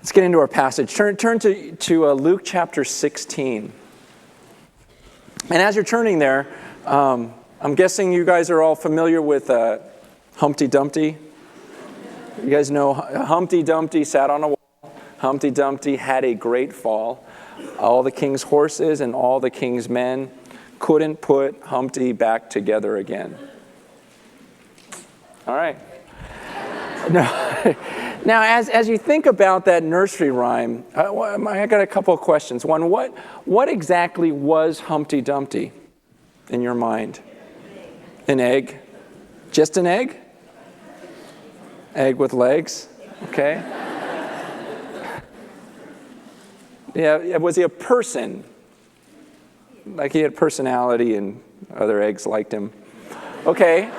Let's get into our passage. Turn to Luke chapter 16. And as you're turning there, I'm guessing you guys are all familiar with Humpty Dumpty. You guys know Humpty Dumpty sat on a wall. Humpty Dumpty had a great fall. All the king's horses and all the king's men couldn't put Humpty back together again. All right. Now, as you think about that nursery rhyme, I got a couple of questions. One, what exactly was Humpty Dumpty in your mind? An egg? Just an egg? Egg with legs? Okay. Yeah, was he a person? Like he had personality and other eggs liked him. Okay.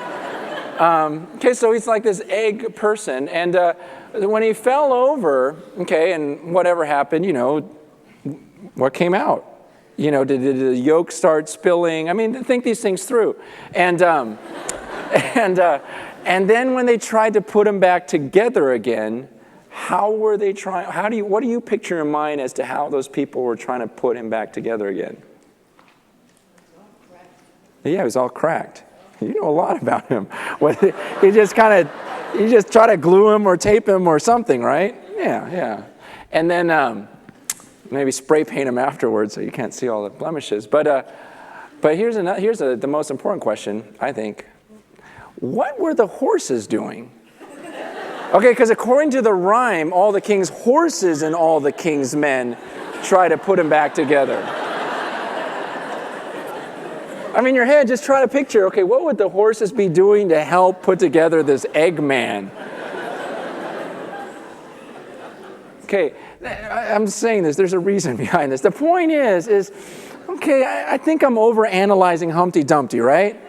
So he's like this egg person. And when he fell over, and whatever happened, what came out? Did the yolk start spilling? I mean, think these things through. And then when they tried to put him back together again, how were they trying? What do you picture in mind as to how those people were trying to put him back together again? Yeah, it was all cracked. You know a lot about him. You just try to glue him or tape him or something, right? Yeah. And then maybe spray paint him afterwards so you can't see all the blemishes. But here's the most important question, I think. What were the horses doing? Okay, because according to the rhyme, all the king's horses and all the king's men try to put him back together. I mean, your head, just try to picture, okay, what would the horses be doing to help put together this Eggman? Okay, I'm saying this, there's a reason behind this. The point is okay, I think I'm overanalyzing Humpty Dumpty, right?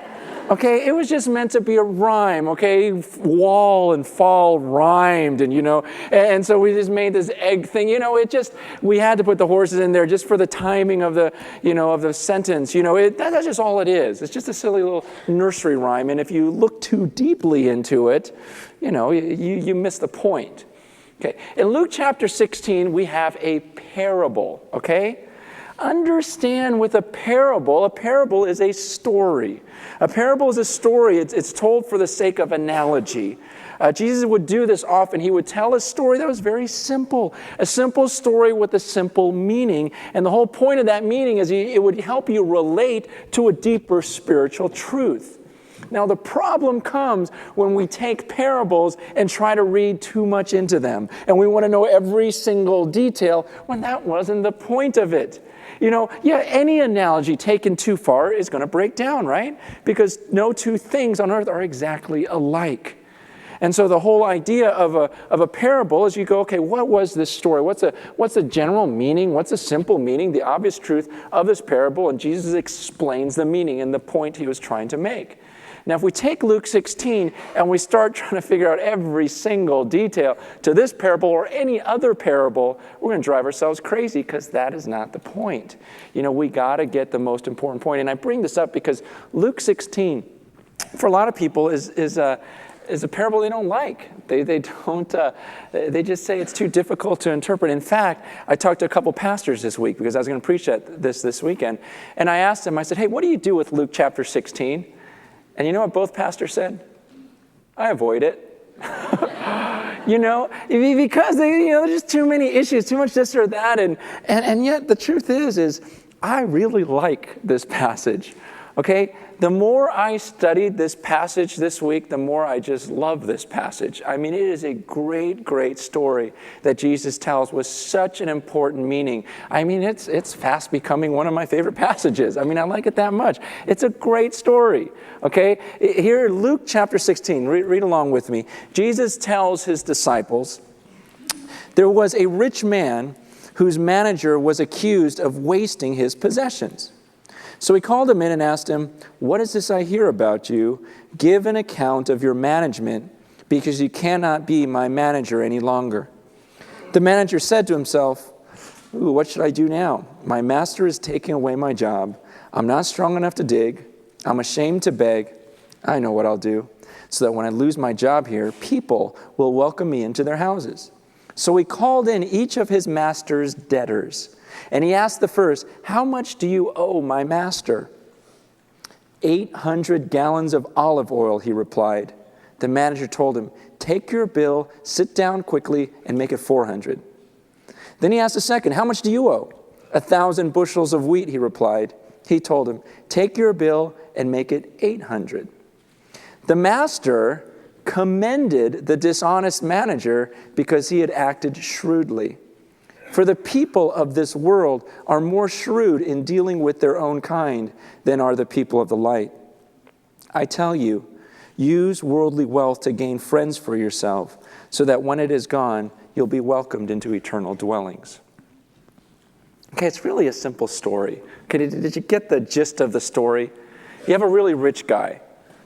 Okay, it was just meant to be a rhyme, okay? Wall and fall rhymed, and so we just made this egg thing. We had to put the horses in there just for the timing of the, of the sentence. That's just all it is. It's just a silly little nursery rhyme, and if you look too deeply into it, you miss the point. Okay, in Luke chapter 16, we have a parable, okay? Understand with a parable is a story. A parable is a story. It's told for the sake of analogy. Jesus would do this often. He would tell a story that was very simple. A simple story with a simple meaning. And the whole point of that meaning is it would help you relate to a deeper spiritual truth. Now, the problem comes when we take parables and try to read too much into them. And we want to know every single detail when that wasn't the point of it. Any analogy taken too far is going to break down, right? Because no two things on earth are exactly alike. And so the whole idea of a parable is you go, okay, what was this story? What's the general meaning? What's the simple meaning, the obvious truth of this parable? And Jesus explains the meaning and the point he was trying to make. Now, if we take Luke 16 and we start trying to figure out every single detail to this parable or any other parable, we're going to drive ourselves crazy because that is not the point. We got to get the most important point. And I bring this up because Luke 16, for a lot of people, is a parable they don't like. They just say it's too difficult to interpret. In fact, I talked to a couple pastors this week because I was going to preach this weekend. And I asked them, I said, hey, what do you do with Luke chapter 16? And you know what both pastors said? I avoid it. Because there's just too many issues, too much this or that. And yet the truth is I really like this passage. Okay? The more I studied this passage this week, the more I just love this passage. I mean, it is a great, great story that Jesus tells with such an important meaning. I mean, it's fast becoming one of my favorite passages. I mean, I like it that much. It's a great story, okay? Here, Luke chapter 16, read along with me. Jesus tells his disciples, there was a rich man whose manager was accused of wasting his possessions. So he called him in and asked him, what is this I hear about you? Give an account of your management, because you cannot be my manager any longer. The manager said to himself, what should I do now? My master is taking away my job. I'm not strong enough to dig. I'm ashamed to beg. I know what I'll do, so that when I lose my job here, people will welcome me into their houses. So he called in each of his master's debtors. And he asked the first, 'How much do you owe my master?' 800 gallons of olive oil," he replied. The manager told him, "Take your bill, sit down quickly, and make it 400. Then he asked the second, "How much do you owe?" 1,000 bushels of wheat, he replied. He told him, "Take your bill and make it 800. The master commended the dishonest manager because he had acted shrewdly. For the people of this world are more shrewd in dealing with their own kind than are the people of the light. I tell you, use worldly wealth to gain friends for yourself, so that when it is gone, you'll be welcomed into eternal dwellings." Okay, it's really a simple story. Okay, did you get the gist of the story? You have a really rich guy.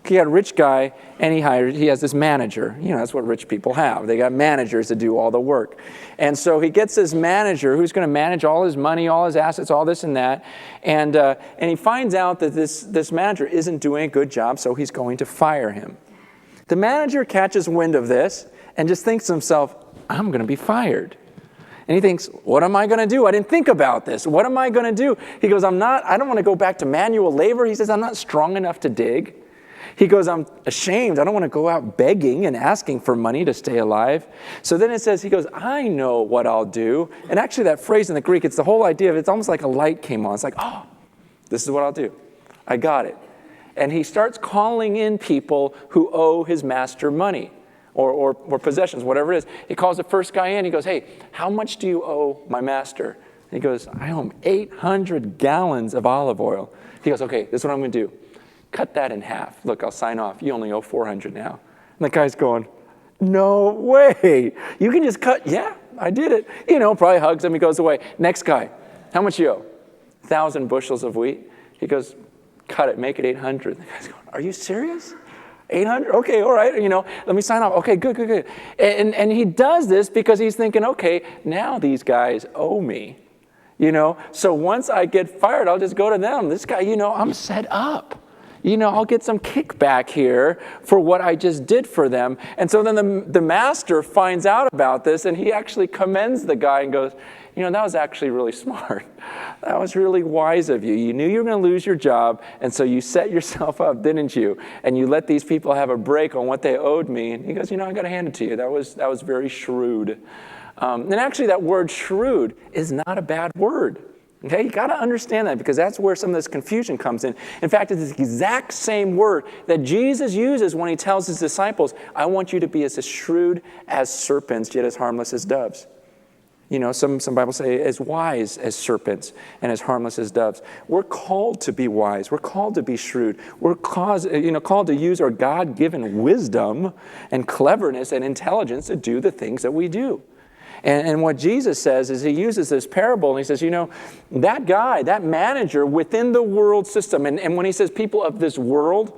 He got a rich guy, and he has this manager. You know, that's what rich people have. They got managers to do all the work. And so he gets this manager who's going to manage all his money, all his assets, all this and that. And he finds out that this manager isn't doing a good job, so he's going to fire him. The manager catches wind of this and just thinks to himself, "I'm going to be fired." And he thinks, "What am I going to do? I didn't think about this. What am I going to do?" He goes, I don't want to go back to manual labor. He says, "I'm not strong enough to dig." He goes, "I'm ashamed. I don't want to go out begging and asking for money to stay alive." So then it says, he goes, "I know what I'll do." And actually that phrase in the Greek, it's the whole idea of it's almost like a light came on. It's like, oh, this is what I'll do. I got it. And he starts calling in people who owe his master money or possessions, whatever it is. He calls the first guy in. He goes, "Hey, how much do you owe my master?" And he goes, "I owe him 800 gallons of olive oil." He goes, "Okay, this is what I'm going to do. Cut that in half. Look, I'll sign off. You only owe 400 now." And the guy's going, "No way. You can just cut." "Yeah, I did it." Probably hugs him. He goes away. Next guy, "How much you owe?" 1,000 bushels of wheat. He goes, "Cut it. Make it 800. The guy's going, "Are you serious? 800? Okay, all right. Let me sign off. Okay, good. And he does this because he's thinking, okay, now these guys owe me. So once I get fired, I'll just go to them. This guy, I'm set up. I'll get some kickback here for what I just did for them. And so then the master finds out about this, and he actually commends the guy and goes, "That was actually really smart. That was really wise of you. You knew you were going to lose your job, and so you set yourself up, didn't you? And you let these people have a break on what they owed me." And he goes, "I got to hand it to you. That was very shrewd." And actually that word shrewd is not a bad word. Okay, you got to understand that because that's where some of this confusion comes in. In fact, it's the exact same word that Jesus uses when he tells his disciples, "I want you to be as shrewd as serpents, yet as harmless as doves." Some Bibles say as wise as serpents and as harmless as doves. We're called to be wise. We're called to be shrewd. We're called to use our God-given wisdom and cleverness and intelligence to do the things that we do. And what Jesus says is he uses this parable and he says, that guy, that manager within the world system, and when he says people of this world,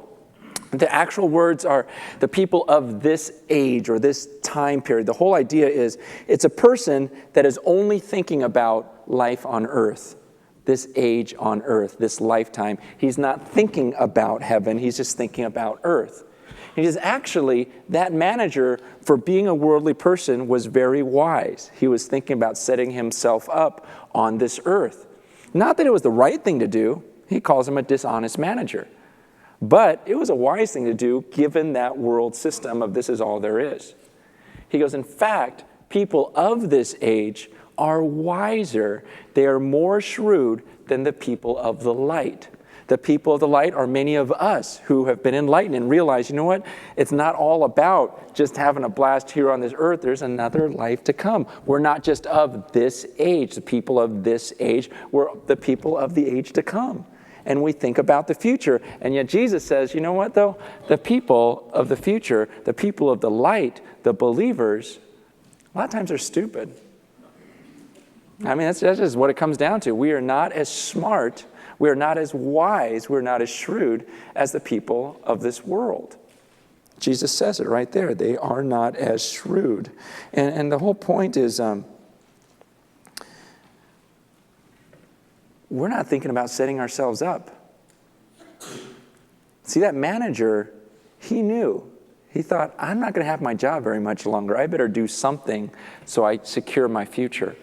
the actual words are the people of this age or this time period. The whole idea is it's a person that is only thinking about life on earth, this age on earth, this lifetime. He's not thinking about heaven. He's just thinking about earth. He says, actually, that manager, for being a worldly person, was very wise. He was thinking about setting himself up on this earth. Not that it was the right thing to do. He calls him a dishonest manager. But it was a wise thing to do, given that world system of this is all there is. He goes, in fact, people of this age are wiser. They are more shrewd than the people of the light. The people of the light are many of us who have been enlightened and realize, what? It's not all about just having a blast here on this earth. There's another life to come. We're not just of this age, the people of this age. We're the people of the age to come. And we think about the future. And yet Jesus says, you know what, though? The people of the future, the people of the light, the believers, a lot of times are stupid. That's just what it comes down to. We are not as smart, we are not as wise, we're not as shrewd as the people of this world. Jesus says it right there. They are not as shrewd. And the whole point is, we're not thinking about setting ourselves up. See, that manager, he knew. He thought, I'm not going to have my job very much longer. I better do something so I secure my future.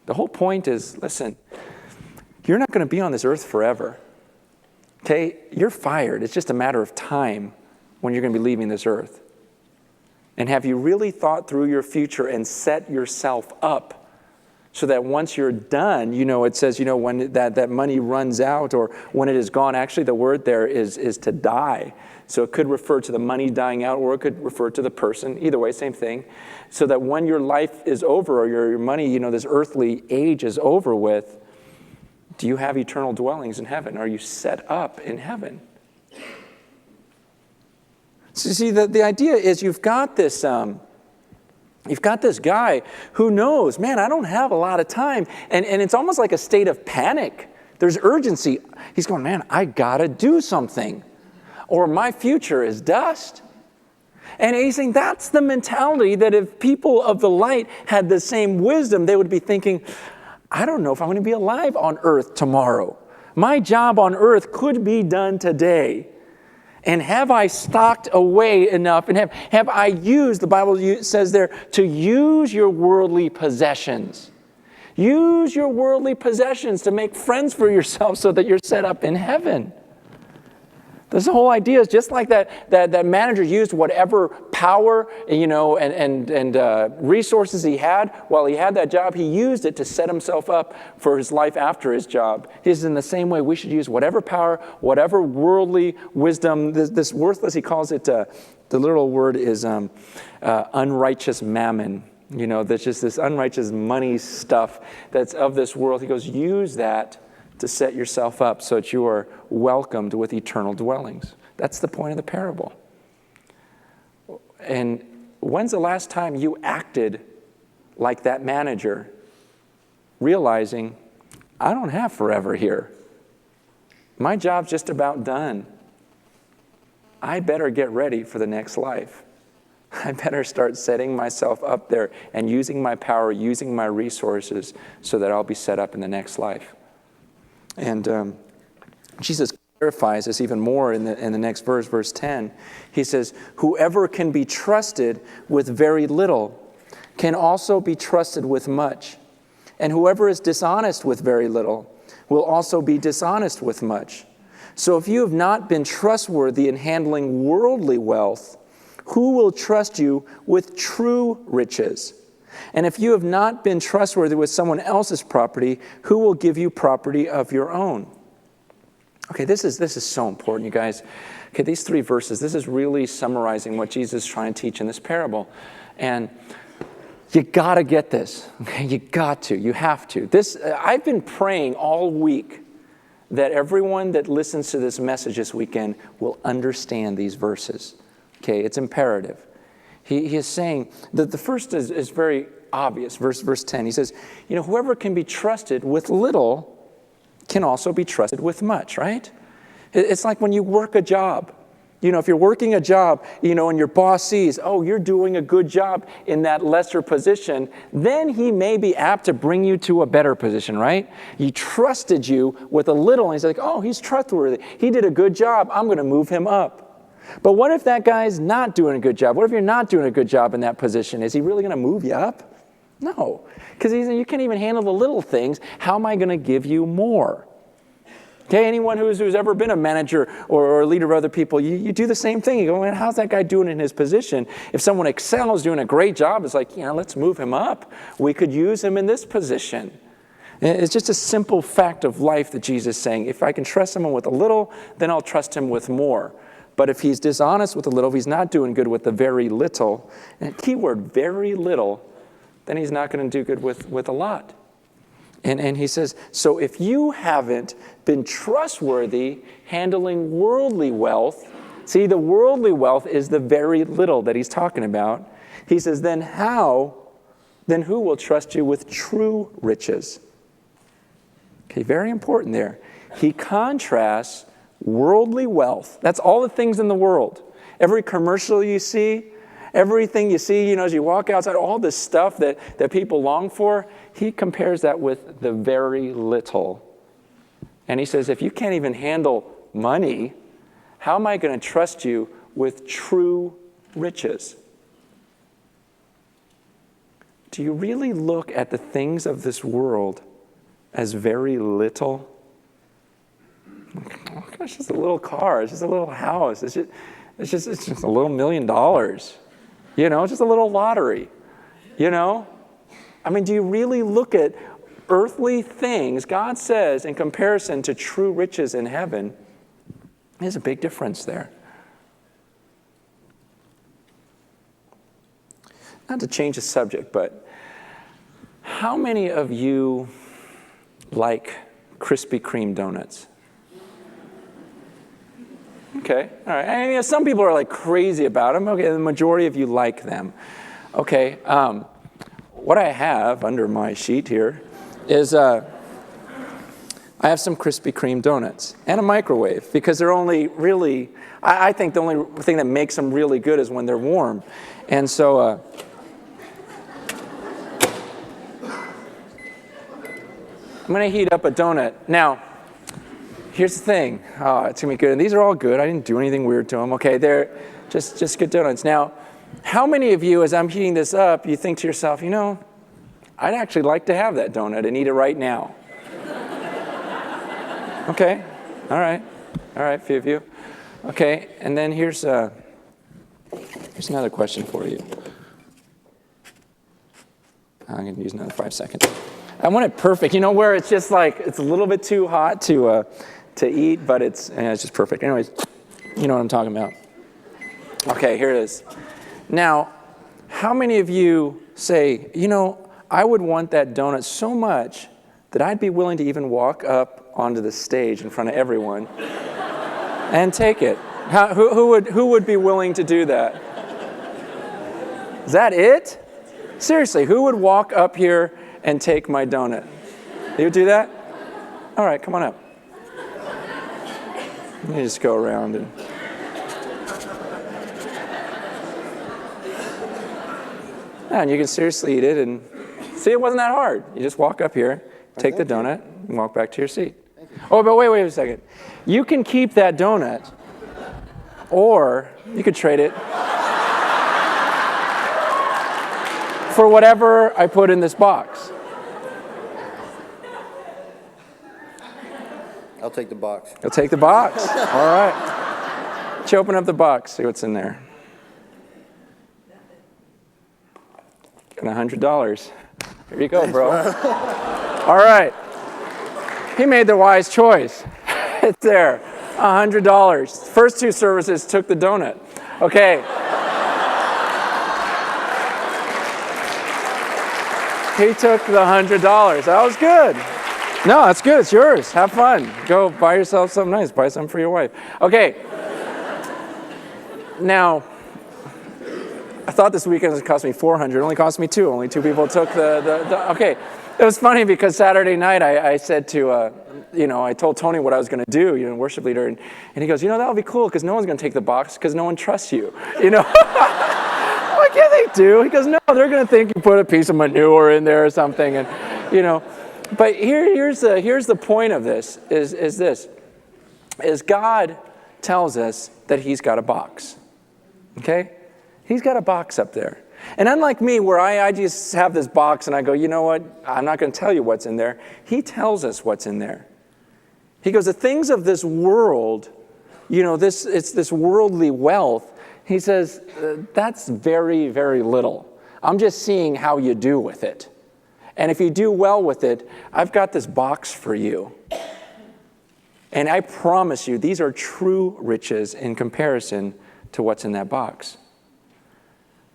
The whole point is, listen, you're not going to be on this earth forever. Okay? You're fired. It's just a matter of time when you're going to be leaving this earth. And have you really thought through your future and set yourself up so that once you're done, it says, when that money runs out or when it is gone, actually the word there is to die. So it could refer to the money dying out, or it could refer to the person. Either way, same thing. So that when your life is over, or your money, this earthly age is over with, do you have eternal dwellings in heaven? Are you set up in heaven? So see, the idea is you've got this guy who knows, man, I don't have a lot of time. And it's almost like a state of panic. There's urgency. He's going, man, I got to do something, or my future is dust. And he's saying that's the mentality that if people of the light had the same wisdom, they would be thinking, I don't know if I'm going to be alive on earth tomorrow. My job on earth could be done today. And have I stocked away enough? And have I used, the Bible says there, to use your worldly possessions. Use your worldly possessions to make friends for yourself so that you're set up in heaven. This whole idea is just like that manager used whatever power, and resources he had while he had that job. He used it to set himself up for his life after his job. He's in the same way we should use whatever power, whatever worldly wisdom, this worthless, he calls it, the literal word is unrighteous mammon. There's just this unrighteous money stuff that's of this world. He goes, use that to set yourself up so that you are welcomed with eternal dwellings. That's the point of the parable. And when's the last time you acted like that manager, realizing, I don't have forever here. My job's just about done. I better get ready for the next life. I better start setting myself up there and using my power, using my resources so that I'll be set up in the next life. And Jesus clarifies this even more in the next verse, verse 10. He says, whoever can be trusted with very little can also be trusted with much. And whoever is dishonest with very little will also be dishonest with much. So if you have not been trustworthy in handling worldly wealth, who will trust you with true riches? And if you have not been trustworthy with someone else's property, who will give you property of your own? Okay, this is so important, you guys. Okay, these three verses, this is really summarizing what Jesus is trying to teach in this parable. And you got to get this. Okay, you have to. I've been praying all week that everyone that listens to this message this weekend will understand these verses. Okay, it's imperative. He is saying that the first is very obvious, verse 10. He says, whoever can be trusted with little can also be trusted with much, right? It's like when you work a job. If you're working a job, and your boss sees, oh, you're doing a good job in that lesser position, then he may be apt to bring you to a better position, right? He trusted you with a little, and he's like, oh, he's trustworthy. He did a good job. I'm going to move him up. But what if that guy's not doing a good job? What if you're not doing a good job in that position? Is he really going to move you up? No, because you can't even handle the little things. How am I going to give you more? Okay, anyone who's ever been a manager or a leader of other people, you do the same thing. You go, man, how's that guy doing in his position? If someone excels, doing a great job, it's like, let's move him up. We could use him in this position. It's just a simple fact of life that Jesus is saying, if I can trust someone with a little, then I'll trust him with more. But if he's dishonest with a little, if he's not doing good with the very little, and key word, very little, then he's not going to do good with a lot. And he says, so if you haven't been trustworthy handling worldly wealth, see, the worldly wealth is the very little that he's talking about. He says, then who will trust you with true riches? Okay, very important there. He contrasts worldly wealth. That's all the things in the world. Every commercial you see, everything you see, as you walk outside, all this stuff that people long for, he compares that with the very little. And he says, if you can't even handle money, how am I going to trust you with true riches? Do you really look at the things of this world as very little? Oh gosh, it's just a little car. It's just a little house. It's just a little $1 million. Just a little lottery. I mean, do you really look at earthly things? God says, in comparison to true riches in heaven, there's a big difference there. Not to change the subject, but how many of you like Krispy Kreme donuts? Okay, all right. I mean, some people are like crazy about them. Okay, the majority of you like them. Okay, what I have under my sheet here is I have some Krispy Kreme donuts and a microwave, because they're only really, I think the only thing that makes them really good is when they're warm. And so I'm going to heat up a donut. Now, here's the thing. Oh, it's going to be good. And these are all good. I didn't do anything weird to them. Okay, they're just good donuts. Now, how many of you, as I'm heating this up, you think to yourself, I'd actually like to have that donut and eat it right now? Okay, all right, a few of you. Okay, and then here's another question for you. I'm going to use another 5 seconds. I want it perfect, where it's just like, it's a little bit too hot to eat, but it's just perfect. Anyways, you know what I'm talking about. Okay, here it is. Now, how many of you say, I would want that donut so much that I'd be willing to even walk up onto the stage in front of everyone and take it? Who would be willing to do that? Is that it? Seriously, who would walk up here and take my donut? You would do that? All right, come on up. Let me just go around and... And you can seriously eat it, and see, it wasn't that hard. You just walk up here, take the donut, and walk back to your seat. Oh, but wait a second. You can keep that donut, or you could trade it for whatever I put in this box. I'll take the box. You'll take the box. All right. Let's open up the box, see what's in there. Got $100. Here you go, bro. All right. He made the wise choice. It's there. $100. First two services took the donut. Okay. He took the $100. That was good. No, that's good. It's yours. Have fun. Go buy yourself something nice. Buy something for your wife. Okay. Now, I thought this weekend was going to cost me $400. It only cost me $2. Only 2 people took the okay. It was funny because Saturday night I said to, I told Tony what I was going to do, worship leader, and he goes, that'll be cool because no one's going to take the box because no one trusts you, I'm like, yeah, they do. He goes, no, they're going to think you put a piece of manure in there or something, and, But here's the point of this, is God tells us that he's got a box, okay? He's got a box up there. And unlike me, where I just have this box and I go, you know what, I'm not going to tell you what's in there. He tells us what's in there. He goes, the things of this world, it's this worldly wealth. He says, that's very, very little. I'm just seeing how you do with it. And if you do well with it, I've got this box for you. And I promise you, these are true riches in comparison to what's in that box.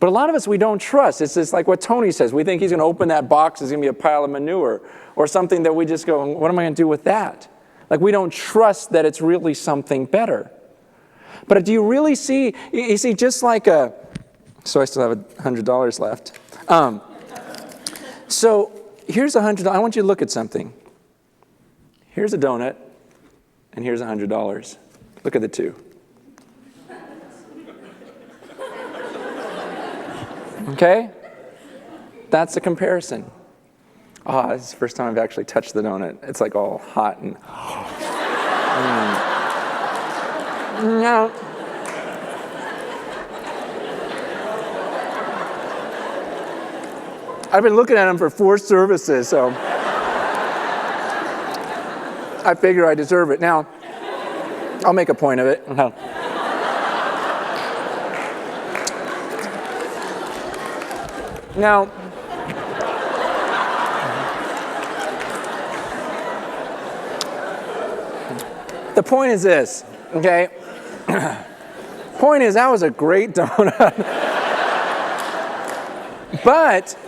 But a lot of us, we don't trust. It's just like what Tony says. We think he's going to open that box, it's going to be a pile of manure or something that we just go, what am I going to do with that? Like we don't trust that it's really something better. But do you really see, you see, just like so I still have $100 left. So here's $100. I want you to look at something. Here's a donut, and here's $100. Look at the two. Okay? That's the comparison. This is the first time I've actually touched the donut. It's like all hot and... No. I've been looking at them for 4 services, so I figure I deserve it. Now, I'll make a point of it. Now, the point is this, okay? Point is, that was a great donut. But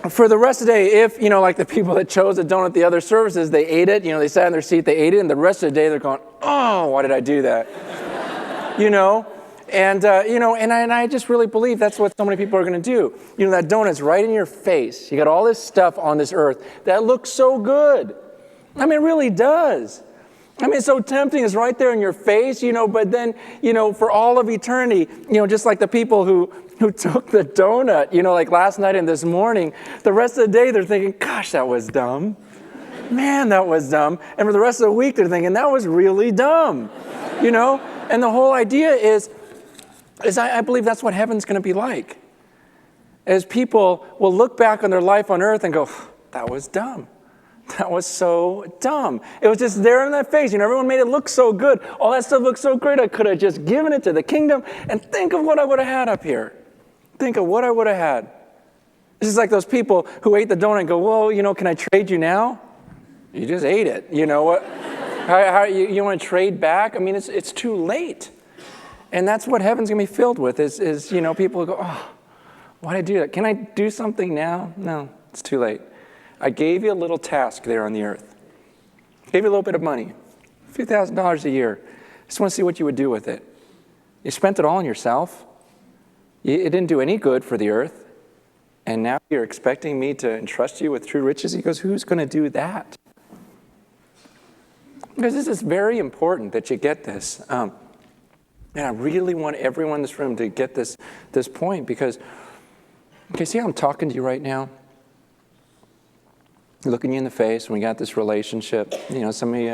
for the rest of the day, if, like the people that chose a donut at the other services, they ate it, they sat in their seat, they ate it, and the rest of the day they're going, oh, why did I do that? And I just really believe that's what so many people are going to do. That donut's right in your face. You got all this stuff on this earth that looks so good. I mean, it really does. I mean, it's so tempting. It's right there in your face, but then, for all of eternity, just like the people who took the donut, like last night and this morning, the rest of the day they're thinking, gosh, that was dumb. Man, that was dumb. And for the rest of the week, they're thinking, that was really dumb, And the whole idea is I believe that's what heaven's going to be like. As people will look back on their life on earth and go, that was dumb. That was so dumb. It was just there in that face. Everyone made it look so good. All that stuff looked so great. I could have just given it to the kingdom. And think of what I would have had up here. Think of what I would have had. This is like those people who ate the donut and go, well, can I trade you now? You just ate it. You know what? You want to trade back? I mean, it's too late. And that's what heaven's going to be filled with is people who go, oh, why did I do that? Can I do something now? No, it's too late. I gave you a little task there on the earth. Gave you a little bit of money, a few $1,000s a year. Just want to see what you would do with it. You spent it all on yourself. It didn't do any good for the earth. And now you're expecting me to entrust you with true riches? He goes, who's going to do that? Because this is very important that you get this. And I really want everyone in this room to get this point because, okay, see how I'm talking to you right now? Looking you in the face, and we got this relationship. Some of you,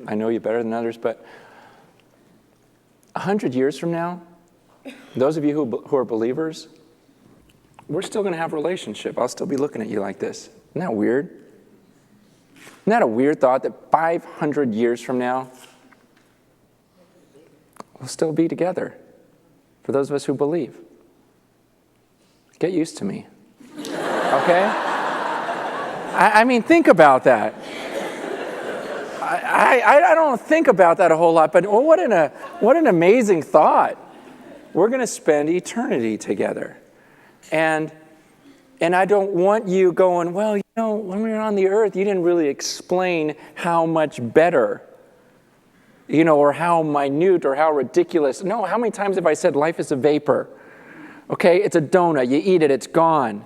I know you better than others, but 100 years from now, those of you who are believers, we're still going to have a relationship. I'll still be looking at you like this. Isn't that weird? Isn't that a weird thought that 500 years from now, we'll still be together? For those of us who believe. Get used to me. Okay? I mean, think about that. I don't think about that a whole lot, but what an amazing thought. We're going to spend eternity together. And I don't want you going, well, when we were on the earth, you didn't really explain how much better, or how minute or how ridiculous. No, how many times have I said life is a vapor? Okay, it's a donut. You eat it, it's gone.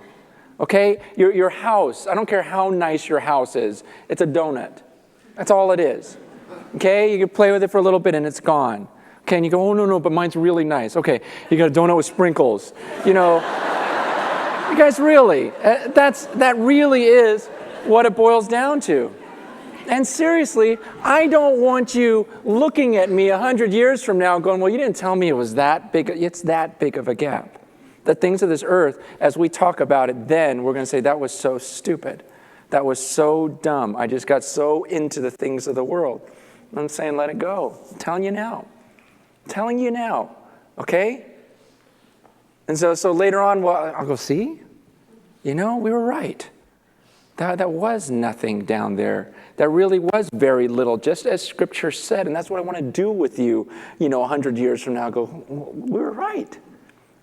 Okay, your house, I don't care how nice your house is, it's a donut. That's all it is. Okay, you can play with it for a little bit and it's gone. Okay, and you go, oh, no, but mine's really nice. Okay, you got a donut with sprinkles. You guys, really, that really is what it boils down to. And seriously, I don't want you looking at me 100 years from now going, well, you didn't tell me it was that big. It's that big of a gap. The things of this earth, as we talk about it then, we're going to say, that was so stupid. That was so dumb. I just got so into the things of the world. I'm saying, let it go. I'm telling you now. I'm telling you now. Okay? And so later on, well, I'll go, see? We were right. That was nothing down there. That really was very little, just as Scripture said. And that's what I want to do with you, 100 years from now. Go, we were right.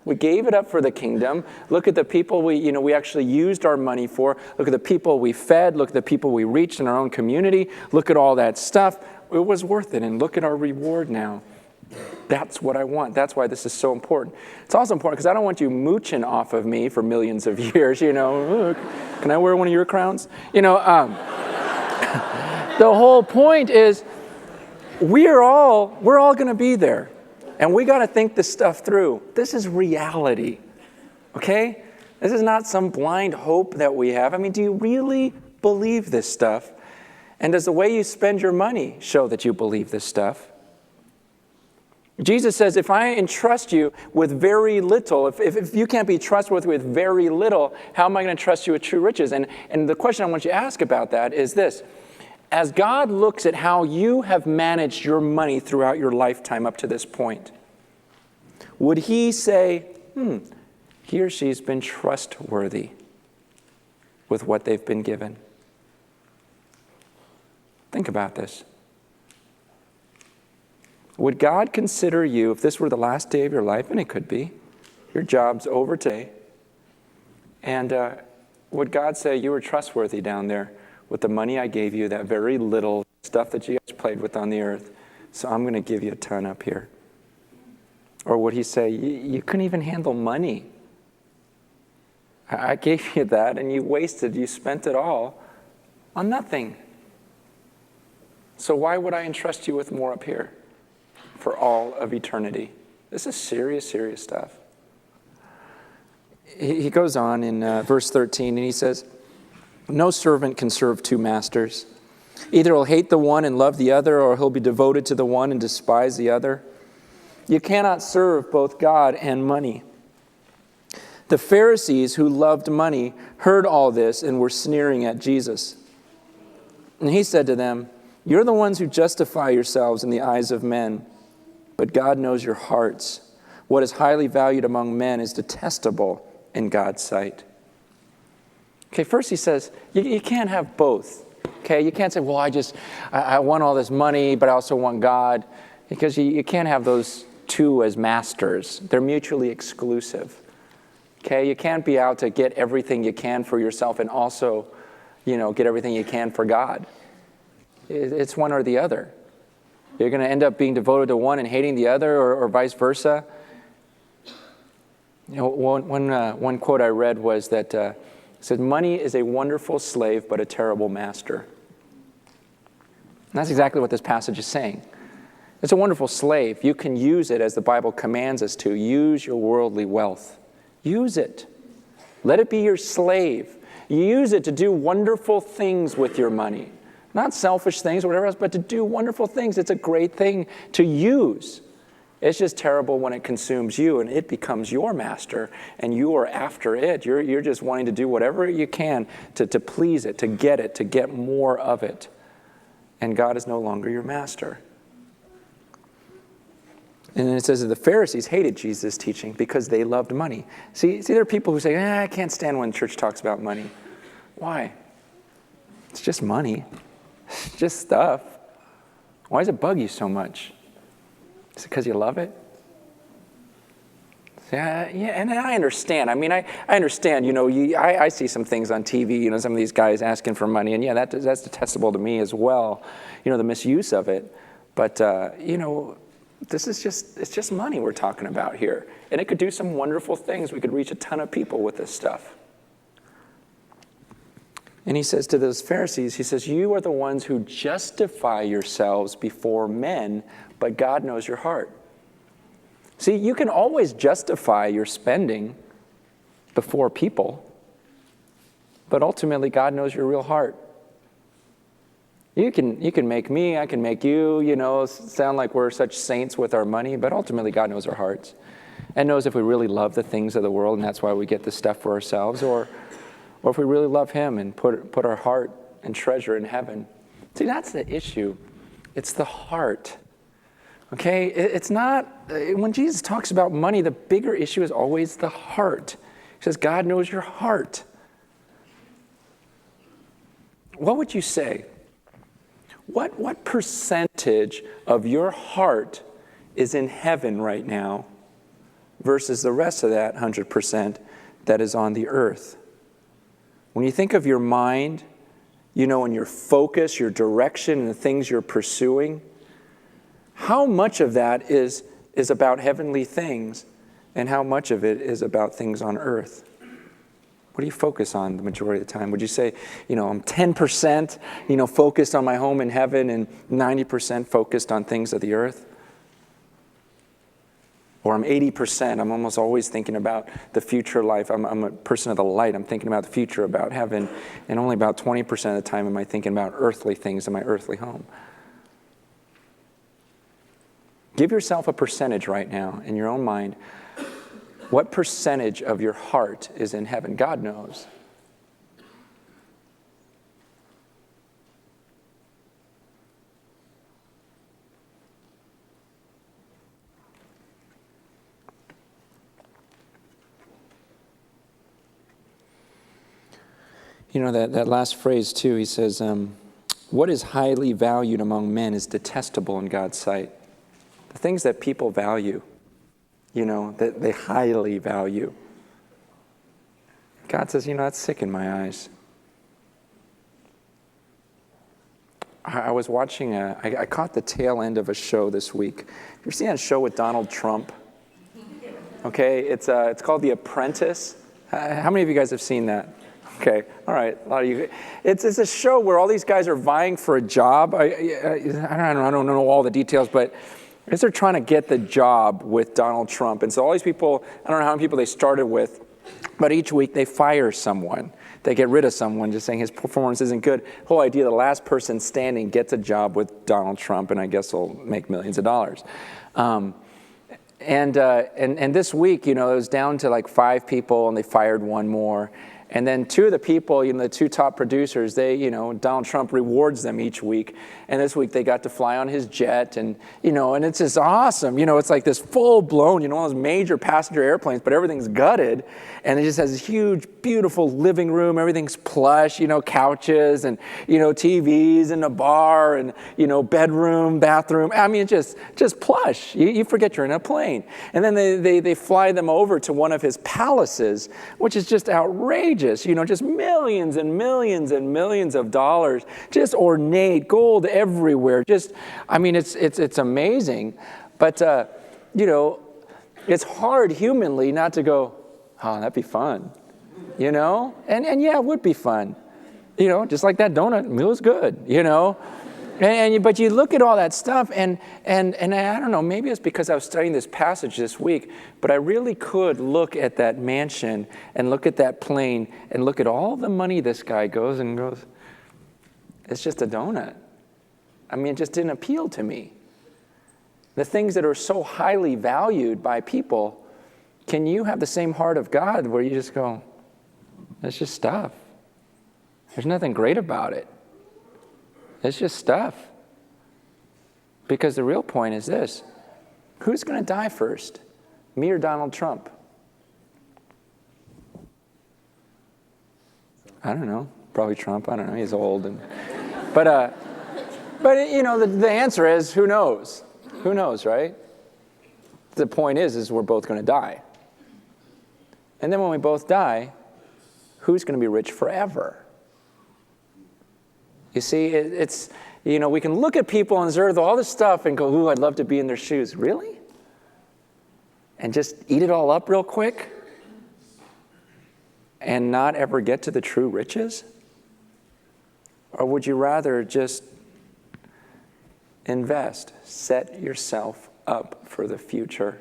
We gave it up for the kingdom. Look at the people we actually used our money for. Look at the people we fed. Look at the people we reached in our own community. Look at all that stuff. It was worth it. And look at our reward now. That's what I want. That's why this is so important. It's also important because I don't want you mooching off of me for millions of years. Can I wear one of your crowns? The whole point is we're all going to be there. And we got to think this stuff through. This is reality, okay? This is not some blind hope that we have. I mean, do you really believe this stuff? And does the way you spend your money show that you believe this stuff? Jesus says, if I entrust you with very little, if you can't be trustworthy with very little, how am I going to trust you with true riches? And the question I want you to ask about that is this. As God looks at how you have managed your money throughout your lifetime up to this point, would he say, he or she's been trustworthy with what they've been given? Think about this. Would God consider you, if this were the last day of your life, and it could be, your job's over today, and would God say, you were trustworthy down there with the money I gave you, that very little stuff that you guys played with on the earth, so I'm going to give you a ton up here? Or would he say, you couldn't even handle money? I gave you that, and you wasted, you spent it all on nothing. So why would I entrust you with more up here for all of eternity? This is serious, serious stuff. He goes on in verse 13, and he says, no servant can serve two masters. Either he'll hate the one and love the other, or he'll be devoted to the one and despise the other. You cannot serve both God and money. The Pharisees, who loved money, heard all this and were sneering at Jesus. And he said to them, you're the ones who justify yourselves in the eyes of men, but God knows your hearts. What is highly valued among men is detestable in God's sight. Okay, first he says, you can't have both. Okay, you can't say, well, I want all this money, but I also want God. Because you can't have those two as masters. They're mutually exclusive. Okay, you can't be out to get everything you can for yourself and also, get everything you can for God. It's one or the other. You're going to end up being devoted to one and hating the other, or vice versa. One quote I read was that it said, money is a wonderful slave, but a terrible master. And that's exactly what this passage is saying. It's a wonderful slave. You can use it as the Bible commands us to. Use your worldly wealth. Use it. Let it be your slave. Use it to do wonderful things with your money. Not selfish things or whatever else, but to do wonderful things. It's a great thing to use. It's just terrible when it consumes you and it becomes your master and you are after it. You're just wanting to do whatever you can to please it, to get more of it. And God is no longer your master. And then it says that the Pharisees hated Jesus' teaching because they loved money. See, there are people who say, I can't stand when the church talks about money. Why? It's just money. It's just stuff. Why does it bug you so much? Is it because you love it? Yeah, and I understand. I mean, I understand, I see some things on TV, some of these guys asking for money, and that's detestable to me as well, the misuse of it. But, it's just money we're talking about here. And it could do some wonderful things. We could reach a ton of people with this stuff. And he says to those Pharisees, he says, you are the ones who justify yourselves before men, but God knows your heart. See, you can always justify your spending before people, but ultimately God knows your real heart. You can make me, I can make you, sound like we're such saints with our money, but ultimately God knows our hearts and knows if we really love the things of the world, and that's why we get this stuff for ourselves, or if we really love him and put our heart and treasure in heaven. See, that's the issue. It's the heart. Okay? It's not, when Jesus talks about money, the bigger issue is always the heart. He says, God knows your heart. What would you say? What percentage of your heart is in heaven right now versus the rest of that 100% that is on the earth? When you think of your mind, and your focus, your direction, and the things you're pursuing, how much of that is about heavenly things and how much of it is about things on earth? What do you focus on the majority of the time? Would you say, I'm 10%, focused on my home in heaven and 90% focused on things of the earth? Or I'm 80%, I'm almost always thinking about the future life. I'm a person of the light. I'm thinking about the future, about heaven. And only about 20% of the time am I thinking about earthly things in my earthly home. Give yourself a percentage right now in your own mind. What percentage of your heart is in heaven? God knows. You know, that last phrase too, he says, what is highly valued among men is detestable in God's sight. The things that people value, you know, that they highly value. God says, you know, that's sick in my eyes. I was watching, I caught the tail end of a show this week. You ever seen that show with Donald Trump? Okay, it's called The Apprentice. How many of you guys have seen that? Okay, all right, a lot of you. It's a show where all these guys are vying for a job. I don't know all the details, but I guess they're trying to get the job with Donald Trump. And so all these people, I don't know how many people they started with, but each week they fire someone. They get rid of someone just saying his performance isn't good. The whole idea, the last person standing gets a job with Donald Trump, and I guess he'll make millions of dollars. And this week, you know, it was down to like 5 people, and they fired one more. And then 2 of the people, you know, the 2 top producers, they, you know, Donald Trump rewards them each week. And this week they got to fly on his jet, and, you know, and it's just awesome. You know, it's like this full-blown, you know, one of those major passenger airplanes, but everything's gutted. And it just has this huge, beautiful living room. Everything's plush, you know, couches and, you know, TVs and a bar and, you know, bedroom, bathroom. I mean, just plush. You forget you're in a plane. And then they fly them over to one of his palaces, which is just outrageous. You know, just millions and millions and millions of dollars, just ornate, gold everywhere. Just, I mean, it's amazing. But, you know, it's hard humanly not to go, oh, that'd be fun, you know? And yeah, it would be fun. You know, just like that donut, it was good, you know? But you look at all that stuff, and I don't know, maybe it's because I was studying this passage this week, but I really could look at that mansion and look at that plane and look at all the money this guy goes, it's just a donut. I mean, it just didn't appeal to me. The things that are so highly valued by people, can you have the same heart of God where you just go, it's just stuff. There's nothing great about it. It's just stuff. Because the real point is this: who's going to die first, me or Donald Trump? I don't know. Probably Trump. I don't know. He's old. But you know, the answer is, who knows? Who knows, right? The point is we're both going to die. And then when we both die, who's going to be rich forever? You see, it's, you know, we can look at people on this earth, all this stuff, and go, ooh, I'd love to be in their shoes. Really? And just eat it all up real quick? And not ever get to the true riches? Or would you rather just invest, set yourself up for the future?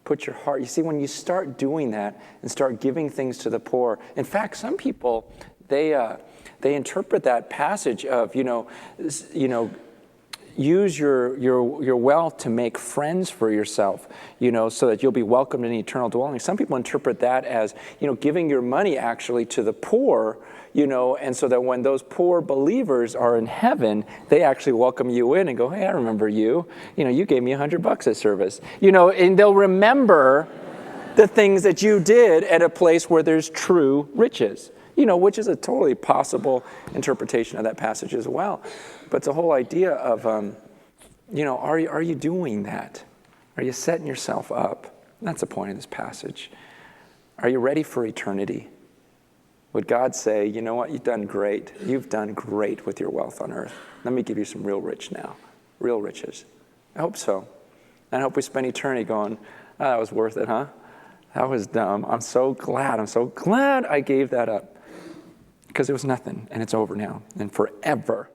Put your heart, you see, when you start doing that and start giving things to the poor, in fact, some people, they interpret that passage of, use your wealth to make friends for yourself, so that you'll be welcomed in eternal dwelling. Some people interpret that as, giving your money actually to the poor, and so that when those poor believers are in heaven, they actually welcome you in and go, hey, I remember you. You gave me $100 at service. And they'll remember the things that you did at a place where there's true riches. Which is a totally possible interpretation of that passage as well. But the whole idea of, are you doing that? Are you setting yourself up? That's the point of this passage. Are you ready for eternity? Would God say, you know what, you've done great. You've done great with your wealth on earth. Let me give you some real riches. I hope so. And I hope we spend eternity going, oh, that was worth it, huh? That was dumb. I'm so glad I gave that up. Because it was nothing, and it's over now, and forever.